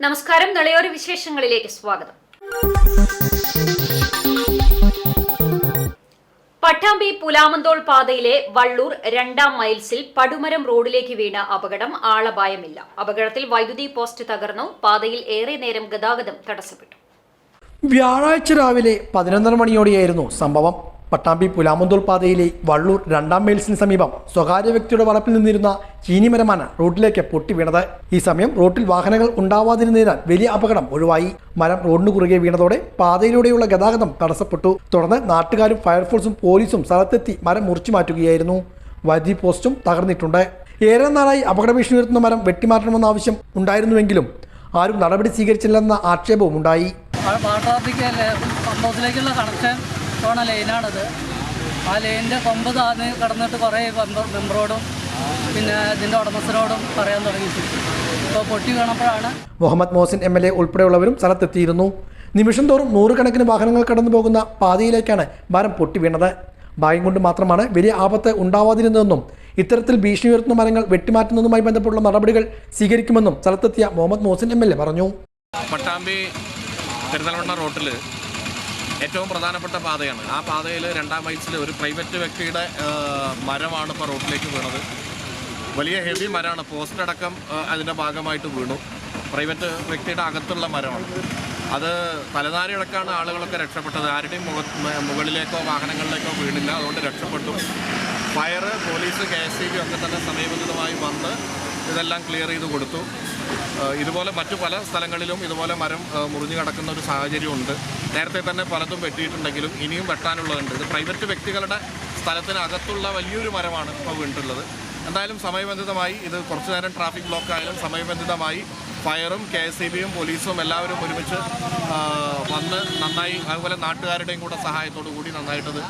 നമസ്കാരം. നളയോര വിശേഷങ്ങളിലേക്ക് സ്വാഗതം. പട്ടാമ്പി പുലാമന്തോൾ പാതയിലെ വള്ളൂർ 2-ാം മൈൽസിൽ പടുമരം റോഡിലേക്ക് വീണ അപകടം. ആളപായമില്ല. അപകടത്തിൽ വൈദ്യുതി പോസ്റ്റ് തകർന്നു. പാതയിൽ ഏറെ നേരം ഗതാഗതം തടസ്സപ്പെട്ടു. വ്യാഴാഴ്ച രാവിലെ 11:30 മണിയോടെയായിരുന്നു സംഭവം. പട്ടാമ്പി പുലാമന്തോൾ പാതയിലെ വള്ളൂർ 2-ാം മൈൽസിന് സമീപം സ്വകാര്യ വ്യക്തിയുടെ വളപ്പിൽ നിന്നിരുന്ന ചീനിമരമാണ് റോഡിലേക്ക് പൊട്ടി വീണത്. ഈ സമയം റോഡിൽ വാഹനങ്ങൾ ഉണ്ടാവാതിരുന്നതിനാൽ വലിയ അപകടം ഒഴിവായി. മരം റോഡിന് കുറുകെ വീണതോടെ പാതയിലൂടെയുള്ള ഗതാഗതം തടസ്സപ്പെട്ടു. തുടർന്ന് നാട്ടുകാരും ഫയർഫോഴ്സും പോലീസും സ്ഥലത്തെത്തി മരം മുറിച്ചു മാറ്റുകയായിരുന്നു. വൈദ്യുതി പോസ്റ്റും തകർന്നിട്ടുണ്ട്. ഏറെ നാളായി അപകട ഭീഷണി ഉയർത്തുന്ന മരം വെട്ടിമാറ്റണമെന്ന ആവശ്യം ഉണ്ടായിരുന്നുവെങ്കിലും ആരും നടപടി സ്വീകരിച്ചില്ലെന്ന ആക്ഷേപവും ഉണ്ടായി. കമ്പോസിലേക്കുള്ള കണക്ഷൻ പോണ ലൈനാണിത്. ആ ലൈനിൻ്റെ കൊമ്പ് താന്ന് കിടന്നിട്ട് കുറേ മെമ്പറോടും പിന്നെ ഇതിൻ്റെ ഉടമസ്ഥരോടും പറയാൻ തുടങ്ങിയിട്ടുണ്ട്. ഇപ്പോൾ പൊട്ടി വീണപ്പോഴാണ്. മുഹമ്മദ് മോഹസിൻ MLA ഉൾപ്പെടെയുള്ളവരും സ്ഥലത്തെത്തിയിരുന്നു. നിമിഷം തോറും നൂറുകണക്കിന് വാഹനങ്ങൾ കടന്നു പോകുന്ന പാതയിലേക്കാണ് മരം പൊട്ടി വീണത്. ഭാഗ്യം കൊണ്ട് മാത്രമാണ് വലിയ ആപത്ത് ഉണ്ടാവാതിരുന്നതെന്നും ഇത്തരത്തിൽ ഭീഷണി ഉയർത്തുന്ന മരങ്ങൾ വെട്ടിമാറ്റുന്നതുമായി ബന്ധപ്പെട്ടുള്ള നടപടികൾ സ്വീകരിക്കുമെന്നും സ്ഥലത്തെത്തിയ മുഹമ്മദ് മോഹസിൻ MLA പറഞ്ഞു. പട്ടാമ്പി പെരുന്തൽമണ്ണ റോട്ടിൽ ഏറ്റവും പ്രധാനപ്പെട്ട പാതയാണ്. ആ പാതയിൽ 2-ാം മൈൽസിൽ ഒരു പ്രൈവറ്റ് വ്യക്തിയുടെ മരമാണ് ഇപ്പോൾ റോഡിലേക്ക് വീണത്. വലിയ ഹെവി മരമാണ്. പോസ്റ്റ് അടക്കം അതിൻ്റെ ഭാഗമായിട്ട് വീണു. പ്രൈവറ്റ് വ്യക്തിയുടെ അകത്തുള്ള മരമാണ്. അത് തലനാരിഴക്കാണ് ആളുകളൊക്കെ രക്ഷപ്പെട്ടത്. ആരുടെയും മുകളിലേക്കോ വാഹനങ്ങളിലേക്കോ വീണില്ല. അതുകൊണ്ട് രക്ഷപ്പെട്ടു. ഫയർ, പോലീസ്, KSEB ഒക്കെ തന്നെ സമയബന്ധിതമായി വന്ന് ഇതെല്ലാം ക്ലിയർ ചെയ്ത് കൊടുത്തു. ഇതുപോലെ മറ്റു പല സ്ഥലങ്ങളിലും ഇതുപോലെ മരം മുറിഞ്ഞു കിടക്കുന്ന ഒരു സാഹചര്യമുണ്ട്. നേരത്തെ തന്നെ പലതും വെട്ടിയിട്ടുണ്ടെങ്കിലും ഇനിയും വെട്ടാനുള്ളതുണ്ട്. ഇത് പ്രൈവറ്റ് വ്യക്തികളുടെ സ്ഥലത്തിനകത്തുള്ള വലിയൊരു മരമാണ് ഇപ്പോൾ വീണിട്ടുള്ളത്. എന്തായാലും സമയബന്ധിതമായി ഇത് കുറച്ചു നേരം ട്രാഫിക് ബ്ലോക്ക് ആയാലും സമയബന്ധിതമായി ഫയറും KSEBയും പോലീസും എല്ലാവരും ഒരുമിച്ച് വന്ന് നന്നായി, അതുപോലെ നാട്ടുകാരുടെയും കൂടെ സഹായത്തോടു കൂടി നന്നായിട്ടത്.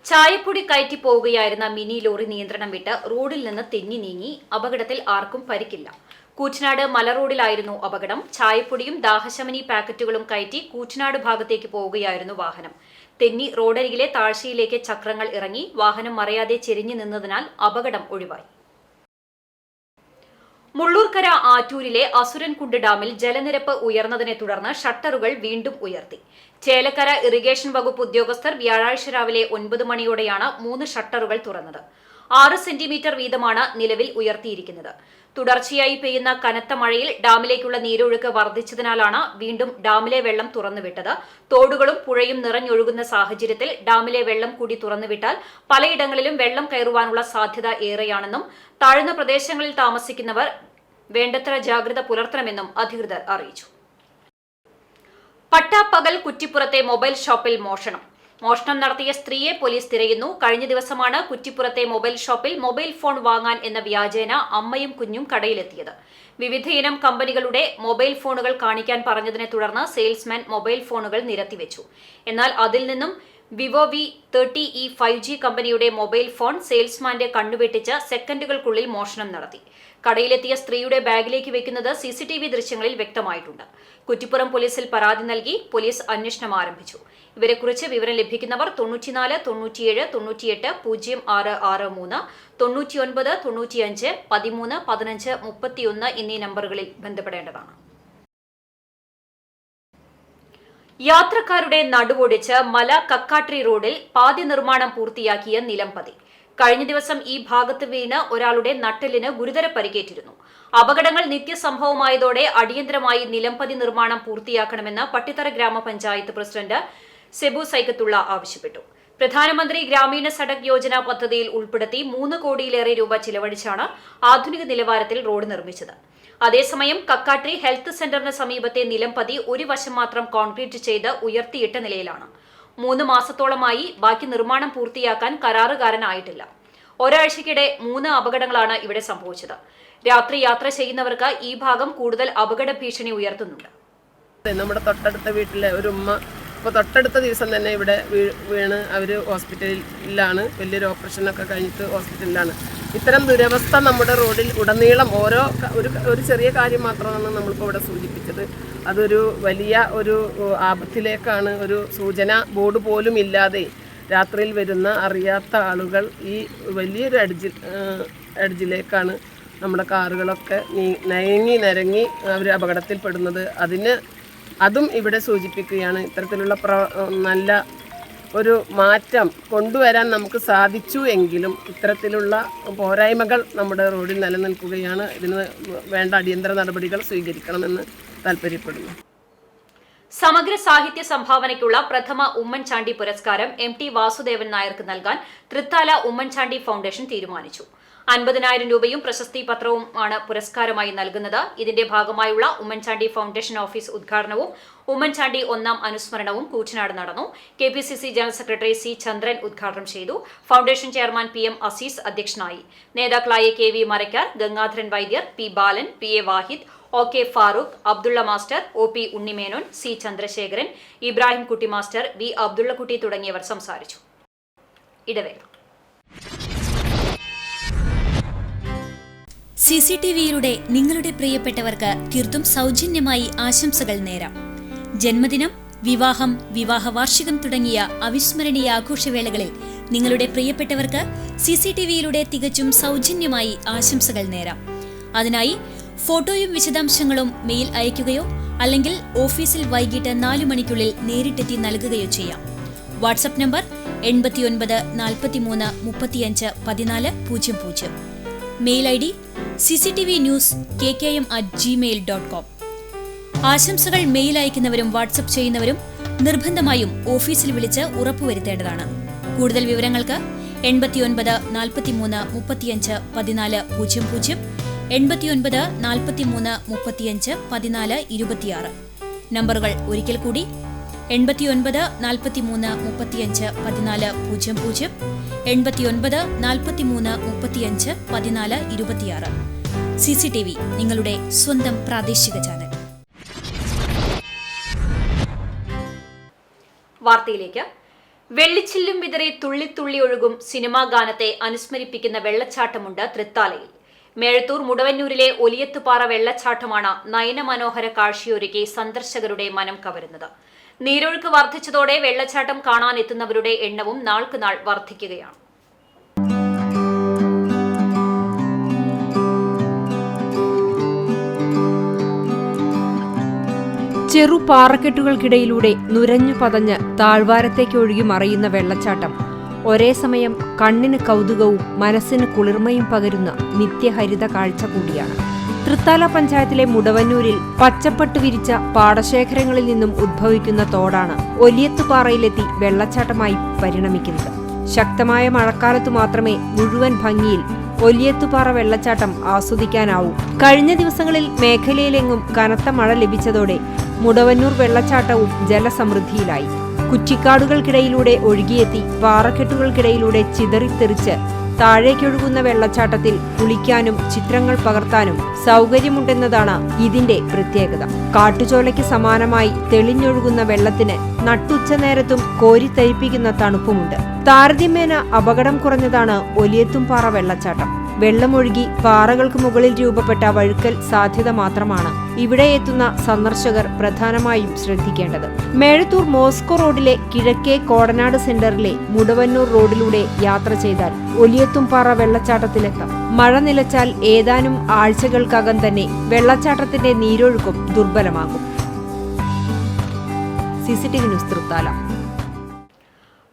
ചായപ്പൊടി കയറ്റി പോവുകയായിരുന്ന മിനി ലോറി നിയന്ത്രണം വിട്ട് റോഡിൽ നിന്ന് തെന്നി നീങ്ങി. അപകടത്തിൽ ആർക്കും പരിക്കില്ല. കൂറ്റനാട് മലറോഡിലായിരുന്നു അപകടം. ചായപ്പൊടിയും ദാഹശമനി പാക്കറ്റുകളും കയറ്റി കൂറ്റനാട് ഭാഗത്തേക്ക് പോവുകയായിരുന്നു വാഹനം. തെന്നി റോഡരികിലെ താഴ്ചയിലേക്ക് ചക്രങ്ങൾ ഇറങ്ങി. വാഹനം മറയാതെ ചെരിഞ്ഞു നിന്നതിനാൽ അപകടം ഒഴിവായി. മുള്ളൂർക്കര ആറ്റൂരിലെ അസുരൻകുണ്ട് ഡാമിൽ ജലനിരപ്പ് ഉയർന്നതിനെ തുടർന്ന് ഷട്ടറുകൾ വീണ്ടും ഉയർത്തി. ചേലക്കര ഇറിഗേഷൻ വകുപ്പ് ഉദ്യോഗസ്ഥർ വ്യാഴാഴ്ച രാവിലെ 9 മണിയോടെയാണ് 3 ഷട്ടറുകൾ തുറന്നത്. 6 സെന്റിമീറ്റർ വീതമാണ് നിലവിൽ ഉയർത്തിയിരിക്കുന്നത്. തുടർച്ചയായി പെയ്യുന്ന കനത്ത മഴയിൽ ഡാമിലേക്കുള്ള നീരൊഴുക്ക് വർദ്ധിച്ചതിനാലാണ് വീണ്ടും ഡാമിലെ വെള്ളം തുറന്നുവിട്ടത്. തോടുകളും പുഴയും നിറഞ്ഞൊഴുകുന്ന സാഹചര്യത്തിൽ ഡാമിലെ വെള്ളം കൂടി തുറന്നുവിട്ടാൽ പലയിടങ്ങളിലും വെള്ളം കയറുവാനുള്ള സാധ്യത ഏറെയാണെന്നും താഴ്ന്ന പ്രദേശങ്ങളിൽ താമസിക്കുന്നവർ വേണ്ടത്ര ജാഗ്രത പുലർത്തണമെന്നും അധികൃതർ അറിയിച്ചു. പട്ടാപ്പകൽ കുറ്റിപ്പുറത്തെ മൊബൈൽ ഷോപ്പിൽ മോഷണം. മോഷണം നടത്തിയ സ്ത്രീയെ പോലീസ് തിരയുന്നു. കഴിഞ്ഞ ദിവസമാണ് കുറ്റിപ്പുറത്തെ മൊബൈൽ ഷോപ്പിൽ മൊബൈൽ ഫോൺ വാങ്ങാൻ എന്ന വ്യാജേന അമ്മയും കുഞ്ഞും കടയിലെത്തിയത്. വിവിധയിനം കമ്പനികളുടെ മൊബൈൽ ഫോണുകൾ കാണിക്കാൻ പറഞ്ഞതിനെ തുടർന്ന് സെയിൽസ്മാൻ മൊബൈൽ ഫോണുകൾ നിരത്തിവെച്ചു. എന്നാൽ അതിൽ നിന്നും വിവോ V30e 5G കമ്പനിയുടെ മൊബൈൽ ഫോൺ സെയിൽസ്മാന്റെ കണ്ണുവെട്ടിച്ച് സെക്കൻഡുകൾക്കുള്ളിൽ മോഷണം നടത്തി. കടയിലെത്തിയ സ്ത്രീയുടെ ബാഗിലേക്ക് വെക്കുന്നത് CCTV ദൃശ്യങ്ങളിൽ വ്യക്തമായിട്ടുണ്ട്. കുറ്റിപ്പുറം പോലീസിൽ പരാതി നൽകി പോലീസ് അന്വേഷണം ആരംഭിച്ചു. ഇവരെക്കുറിച്ച് വിവരം ലഭിക്കുന്നവർ 94 97 98 0663 99 95 13 15 31 എന്നീ നമ്പറുകളിൽ ബന്ധപ്പെടേണ്ടതാണ്. യാത്രക്കാരുടെ നടുവൊടിച്ച് മല കക്കാട്രി റോഡിൽ പാതി നിർമ്മാണം പൂർത്തിയാക്കിയ നിലംപതി. കഴിഞ്ഞ ദിവസം ഈ ഭാഗത്ത് വീണ് ഒരാളുടെ നട്ടെല്ലിന് ഗുരുതര പരിക്കേറ്റിരുന്നു. അപകടങ്ങൾ നിത്യസംഭവമായതോടെ അടിയന്തരമായി നിലംപതി നിർമ്മാണം പൂർത്തിയാക്കണമെന്ന് പട്ടിത്തറ ഗ്രാമപഞ്ചായത്ത് പ്രസിഡന്റ് സെബു സൈക്കത്തുള്ള ആവശ്യപ്പെട്ടു. പ്രധാനമന്ത്രി ഗ്രാമീണ സഡക് യോജന പദ്ധതിയിൽ ഉൾപ്പെടുത്തി 3 കോടിയിലേറെ രൂപ ചിലവഴിച്ചാണ് ആധുനിക നിലവാരത്തിൽ റോഡ് നിർമ്മിച്ചത്. അതേസമയം കക്കാട്രി ഹെൽത്ത് സെന്ററിന് സമീപത്തെ നിലംപതി ഒരു വശം മാത്രം കോൺക്രീറ്റ് ചെയ്ത് ഉയർത്തിയിട്ട നിലയിലാണ്. 3 മാസത്തോളമായി ബാക്കി നിർമ്മാണം പൂർത്തിയാക്കാൻ കരാറുകാരനായിട്ടില്ല. ഒരാഴ്ചയ്ക്കിടെ 3 അപകടങ്ങളാണ് ഇവിടെ സംഭവിച്ചത്. രാത്രി യാത്ര ചെയ്യുന്നവർക്ക് ഈ ഭാഗം കൂടുതൽ അപകട ഭീഷണി ഉയർത്തുന്നുണ്ട്. നമ്മുടെ തൊട്ടടുത്ത വീട്ടിലെ ഒരു ഉമ്മ ഇപ്പോൾ തൊട്ടടുത്ത ദിവസം തന്നെ ഇവിടെ വീണ് അവർ ഹോസ്പിറ്റലിലാണ്. വലിയൊരു ഓപ്പറേഷനൊക്കെ കഴിഞ്ഞിട്ട് ഹോസ്പിറ്റലിലാണ്. ഇത്തരം ദുരവസ്ഥ നമ്മുടെ റോഡിൽ ഉടനീളം ഒരു ചെറിയ കാര്യം മാത്രമാണ് നമ്മളിപ്പോൾ ഇവിടെ സൂചിപ്പിച്ചത്. അതൊരു വലിയ ഒരു ആപത്തിലേക്കാണ്. ഒരു സൂചന ബോർഡ് പോലും ഇല്ലാതെ രാത്രിയിൽ വരുന്ന അറിയാത്ത ആളുകൾ ഈ വലിയൊരു എഡ്ജിലേക്കാണ് നമ്മുടെ കാറുകളൊക്കെ നിരങ്ങി അവർ അപകടത്തിൽപ്പെടുന്നത് അതും ഇവിടെ സൂചിപ്പിക്കുകയാണ്. ഇത്തരത്തിലുള്ള നല്ല ഒരു മാറ്റം കൊണ്ടുവരാൻ നമുക്ക് സാധിച്ചു എങ്കിലും ഇത്തരത്തിലുള്ള പോരായ്മകൾ നമ്മുടെ റോഡിൽ നിലനിൽക്കുകയാണ്. ഇതിന് വേണ്ട അടിയന്തര നടപടികൾ സ്വീകരിക്കണമെന്ന് താല്പര്യപ്പെടുന്നു. സമഗ്ര സാഹിത്യ സംഭാവനയ്ക്കുള്ള പ്രഥമ ഉമ്മൻചാണ്ടി പുരസ്കാരം MT വാസുദേവൻ നായർക്ക് നൽകാൻ തൃത്താല ഉമ്മൻചാണ്ടി ഫൗണ്ടേഷൻ തീരുമാനിച്ചു. 50,000 രൂപയും പ്രശസ്തി പത്രവുമാണ് പുരസ്കാരമായി നൽകുന്നത്. ഇതിന്റെ ഭാഗമായുള്ള ഉമ്മൻചാണ്ടി ഫൗണ്ടേഷൻ ഓഫീസ് ഉദ്ഘാടനവും ഉമ്മൻചാണ്ടി 1ാം അനുസ്മരണവും കൂറ്റനാട് നടന്നു. KPCC general secretary C. Chandran ഉദ്ഘാടനം ചെയ്തു. ഫൗണ്ടേഷൻ ചെയർമാൻ PM അസീസ് അധ്യക്ഷനായി. നേതാക്കളായ KV Marakkar, Gangadharan Vaidyar, P. Balan, PA Wahid, OK Farooq, Abdulla master, OP Unnimenon, C. Chandrasekharan, Ibrahim Kutty master, V. Abdullakutty തുടങ്ങിയവർ സംസാരിച്ചു. ഇടവേള. CCTVയിലൂടെ നിങ്ങളുടെ പ്രിയപ്പെട്ടവർക്ക് തീർത്തും സൗജന്യമായി ആശംസകൾ നേരാം. ജന്മദിനം, വിവാഹം, വിവാഹ വാർഷികം തുടങ്ങിയ അവിസ്മരണീയ ആഘോഷവേളകളിൽ നിങ്ങളുടെ പ്രിയപ്പെട്ടവർക്ക് CCTVയിലൂടെ തികച്ചും സൗജന്യമായി ആശംസകൾ നേരാം. അതിനായി ഫോട്ടോയും വിശദാംശങ്ങളും മെയിൽ അയയ്ക്കുകയോ അല്ലെങ്കിൽ ഓഫീസിൽ വൈകിട്ട് 4 മണിക്കുള്ളിൽ നേരിട്ടെത്തി നൽകുകയോ ചെയ്യാം. WhatsApp number 89 43 35 14 00. Mail ID cctvnews@gmail.com. ആശംസകൾ മെയിൽ അയക്കുന്നവരും വാട്സ്ആപ്പ് ചെയ്യുന്നവരും നിർബന്ധമായും ഓഫീസിൽ വിളിച്ച് ഉറപ്പുവരുത്തേണ്ടതാണ്. കൂടുതൽ വിവരങ്ങൾക്ക് 89 43 35 14 00, 89 43 35 14 26. നമ്പറുകൾ ഒരിക്കൽ കൂടി 89 43 35 14 00, 89 43 35 14 26. CCTV, നിങ്ങളുടെ സ്വന്തം പ്രാദേശിക ചാനൽ. വാർത്തയിലേക്ക്. വെള്ളിച്ചില്ലും വിതറി തുള്ളിത്തുള്ളി ഒഴുകും സിനിമാ ഗാനത്തെ അനുസ്മരിപ്പിക്കുന്ന വെള്ളച്ചാട്ടമുണ്ട് തൃത്താലയിൽ. മേഴത്തൂർ മുടവന്നൂരിലെ ഒലിയത്തുപാറ വെള്ളച്ചാട്ടമാണ് നയനമനോഹര കാഴ്ചയൊരുക്കി സന്ദർശകരുടെ മനം കവരുന്നത്. നീരൊഴുക്ക് വർദ്ധിച്ചതോടെ വെള്ളച്ചാട്ടം കാണാനെത്തുന്നവരുടെ എണ്ണവും നാൾക്കുനാൾ വർദ്ധിക്കുകയാണ്. ചെറുപാറക്കെട്ടുകൾക്കിടയിലൂടെ നുരഞ്ഞു പതഞ്ഞ് താഴ്വാരത്തേക്ക് ഒഴുകി മറയുന്ന വെള്ളച്ചാട്ടം ഒരേ സമയം കണ്ണിന് കൗതുകവും മനസ്സിന് കുളിർമയും പകരുന്ന നിത്യഹരിത കാഴ്ച കൂടിയാണ്. തൃത്താല പഞ്ചായത്തിലെ മുടവന്നൂരിൽ പച്ചപ്പട്ട് വിരിച്ച പാടശേഖരങ്ങളിൽ നിന്നും ഉദ്ഭവിക്കുന്ന തോടാണ് ഒലിയത്തുപാറയിലെത്തി വെള്ളച്ചാട്ടമായി പരിണമിക്കുന്നത്. ശക്തമായ മഴക്കാലത്തു മാത്രമേ മുഴുവൻ ഭംഗിയിൽ ഒലിയത്തുപാറ വെള്ളച്ചാട്ടം ആസ്വദിക്കാനാവൂ. കഴിഞ്ഞ ദിവസങ്ങളിൽ മേഖലയിലെങ്ങും കനത്ത മഴ ലഭിച്ചതോടെ മുടവന്നൂർ വെള്ളച്ചാട്ടവും ജലസമൃദ്ധിയിലായി. കുറ്റിക്കാടുകൾക്കിടയിലൂടെ ഒഴുകിയെത്തി പാറക്കെട്ടുകൾക്കിടയിലൂടെ ചിതറിത്തെറിച്ച് താഴേക്കൊഴുകുന്ന വെള്ളച്ചാട്ടത്തിൽ കുളിക്കാനും ചിത്രങ്ങൾ പകർത്താനും സൗകര്യമുണ്ടെന്നതാണ് ഇതിന്റെ പ്രത്യേകത. കാട്ടുചോലയ്ക്ക് സമാനമായി തെളിഞ്ഞൊഴുകുന്ന വെള്ളത്തിന് നട്ടുച്ച നേരത്തും കോരിത്തരിപ്പിക്കുന്ന തണുപ്പുമുണ്ട്. താരതമ്യേന അപകടം കുറഞ്ഞതാണ് ഒലിയത്തുംപാറ വെള്ളച്ചാട്ടം. വെള്ളമൊഴുകി പാറകൾക്ക് മുകളിൽ രൂപപ്പെട്ട വഴുക്കൽ സാധ്യത മാത്രമാണ് ഇവിടെ എത്തുന്ന സന്ദർശകർ പ്രധാനമായും ശ്രദ്ധിക്കേണ്ടത്. മേഴത്തൂർ മോസ്കോ റോഡിലെ കിഴക്കേ കോടനാട് സെന്ററിലെ മുടവന്നൂർ റോഡിലൂടെ യാത്ര ചെയ്താൽ ഒലിയത്തുംപാറ വെള്ളച്ചാട്ടത്തിലെത്താം. മഴ നിലച്ചാൽ ഏതാനും ആഴ്ചകൾക്കകം തന്നെ വെള്ളച്ചാട്ടത്തിന്റെ നീരൊഴുക്കും ദുർബലമാകും. CCTV news Thrithala.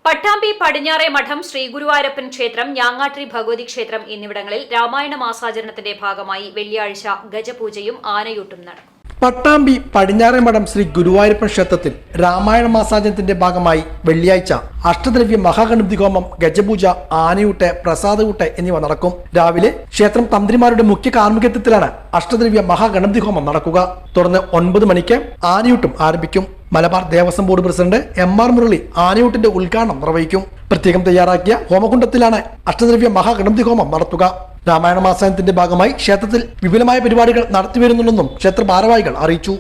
പട്ടാമ്പി പടിഞ്ഞാറേ മഠം, ശ്രീ ഗുരുവായൂരപ്പൻ ക്ഷേത്രം, ഞാങ്ങാട്രി ഭഗവതി ക്ഷേത്രം എന്നിവിടങ്ങളിൽ രാമായണ മാസാചരണത്തിന്റെ ഭാഗമായി വെള്ളിയാഴ്ച ഗജപൂജയും ആനയൂട്ടും നടക്കും. പട്ടാമ്പി പടിഞ്ഞാറേ മഠം ശ്രീ ഗുരുവായൂരപ്പൻ ക്ഷേത്രത്തിൽ രാമായണ മാസാചരണത്തിന്റെ ഭാഗമായി വെള്ളിയാഴ്ച അഷ്ടദ്രവ്യ മഹാഗണപതി ഹോമം, ഗജപൂജ, ആനയൂട്ട്, പ്രസാദകൂട്ട് എന്നിവ നടക്കും. രാവിലെ ക്ഷേത്രം തന്ത്രിമാരുടെ മുഖ്യ കാർമ്മികത്വത്തിലാണ് അഷ്ടദ്രവ്യ മഹാഗണപതി ഹോമം നടക്കുക. തുടർന്ന് 9 മണിക്ക് ആനയൂട്ടും ആരംഭിക്കും. Malabar Devaswom board president MR Murali ആനയൂട്ടിന്റെ ഉദ്ഘാടനം നിർവഹിക്കും. പ്രത്യേകം തയ്യാറാക്കിയ ഹോമകുണ്ടത്തിലാണ് അഷ്ടദ്രവ്യ മഹാഗണപതി ഹോമം നടത്തുക. രാമായണ മാസാചരണത്തിന്റെ ഭാഗമായി ക്ഷേത്രത്തിൽ വിപുലമായ പരിപാടികൾ നടത്തിവരുന്നുണ്ടെന്നും ക്ഷേത്ര ഭാരവാഹികൾ അറിയിച്ചു.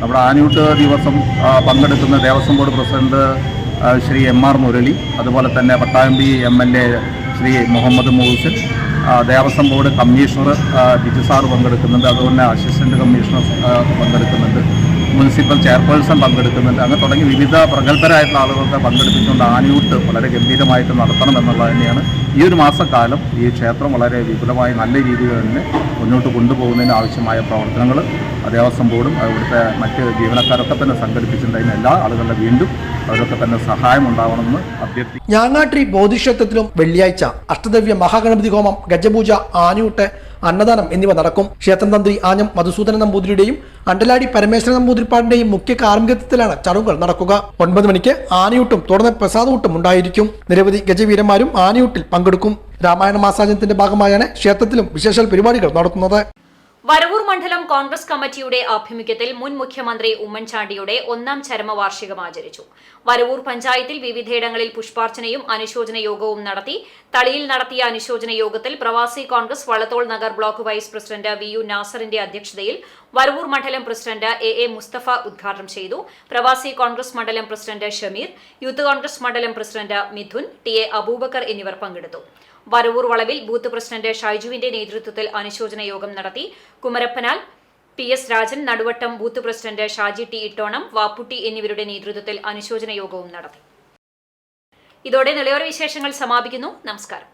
നമ്മുടെ ആനയൂട്ട് ദിവസം പങ്കെടുക്കുന്ന Devaswom board president Shri MR Murali, അതുപോലെ തന്നെ Pattambi MLA Shri Muhammad Muhsin, Devaswom board commissioner Biju sir പങ്കെടുക്കുന്നുണ്ട്, അതുപോലെ അസിസ്റ്റന്റ് കമ്മീഷണർ പങ്കെടുക്കുന്നുണ്ട്, മുനിസിപ്പൽ ചെയർപേഴ്സൺ പങ്കെടുക്കുന്നുണ്ട്. അങ്ങനെ തുടങ്ങി വിവിധ പ്രഗത്ഭരായിട്ടുള്ള ആളുകളൊക്കെ പങ്കെടുപ്പിച്ചുകൊണ്ട് ആനയൂട്ട് വളരെ ഗംഭീരമായിട്ട് നടത്തണം എന്നുള്ളത് തന്നെയാണ് ഈ ഒരു മാസക്കാലം ഈ ക്ഷേത്രം വളരെ വിപുലമായി നല്ല രീതിയിൽ തന്നെ മുന്നോട്ട് കൊണ്ടുപോകുന്നതിന് ആവശ്യമായ പ്രവർത്തനങ്ങൾ ദേവസ്വം ബോർഡും അവിടുത്തെ മറ്റ് ജീവനക്കാരൊക്കെ തന്നെ സംഘടിപ്പിച്ചിട്ടുണ്ടായിരുന്ന എല്ലാ ആളുകളുടെ വീണ്ടും അവരൊക്കെ തന്നെ സഹായം ഉണ്ടാവണമെന്ന് അഭ്യർത്ഥിക്കുന്നു. ഞാങ്ങാട്രി ബോധിക്ഷേത്രത്തിലും വെള്ളിയാഴ്ച അഷ്ടദ്രവ്യ മഹാഗണപതി ഹോമം, ഗജപൂജ, ആനയൂട്ട്, അന്നദാനം എന്നിവ നടക്കും. ക്ഷേത്രം തന്ത്രി ആഞ്ഞം മധുസൂദന നമ്പൂതിരിയുടെയും അണ്ടലാടി പരമേശ്വരൻ നമ്പൂതിരിപ്പാടിന്റെയും മുഖ്യ കാർമ്മികത്വത്തിലാണ് ചടങ്ങുകൾ നടക്കുക. 9 മണിക്ക് ആനയൂട്ടും തുടർന്ന് പ്രസാദൂട്ടും ഉണ്ടായിരിക്കും. നിരവധി ഗജവീരന്മാരും ആനയൂട്ടിൽ പങ്കെടുക്കും. രാമായണ മാസാചരണത്തിന്റെ ഭാഗമായാണ് ക്ഷേത്രത്തിലും വിശേഷ പരിപാടികൾ നടത്തുന്നത്. വരവൂർ മണ്ഡലം കോൺഗ്രസ് കമ്മിറ്റിയുടെ ആഭിമുഖ്യത്തിൽ മുൻ മുഖ്യമന്ത്രി ഉമ്മൻചാണ്ടിയുടെ 1ാം ചരമവാർഷികം ആചരിച്ചു. വരവൂർ പഞ്ചായത്തിൽ വിവിധയിടങ്ങളിൽ പുഷ്പാർച്ചനയും അനുശോചന യോഗവും നടത്തി. തളിയിൽ നടത്തിയ അനുശോചന യോഗത്തിൽ പ്രവാസി Congress Vallathol Nagar block vice president VU നാസറിന്റെ അധ്യക്ഷതയിൽ വരവൂർ മണ്ഡലം പ്രസിഡന്റ് AA മുസ്തഫ ഉദ്ഘാടനം ചെയ്തു. പ്രവാസി കോൺഗ്രസ് മണ്ഡലം പ്രസിഡന്റ് ഷമീർ, യൂത്ത് കോൺഗ്രസ് മണ്ഡലം പ്രസിഡന്റ് മിഥുൻ, TA അബൂബക്കർ എന്നിവർ പങ്കെടുത്തു. വരവൂർ വളവിൽ ബൂത്ത് പ്രസിഡന്റ് ഷൈജുവിന്റെ നേതൃത്വത്തിൽ അനുശോചന യോഗം നടത്തി. Kumarappanal PS Rajan, Naduvattam booth president Shaji T Ittonam, Vapputty എന്നിവരുടെ നേതൃത്വത്തിൽ അനുശോചന യോഗവും നടത്തി. ഇതോടെ നിളയോര വിശേഷങ്ങൾ സമാപിക്കുന്നു. നമസ്കാരം.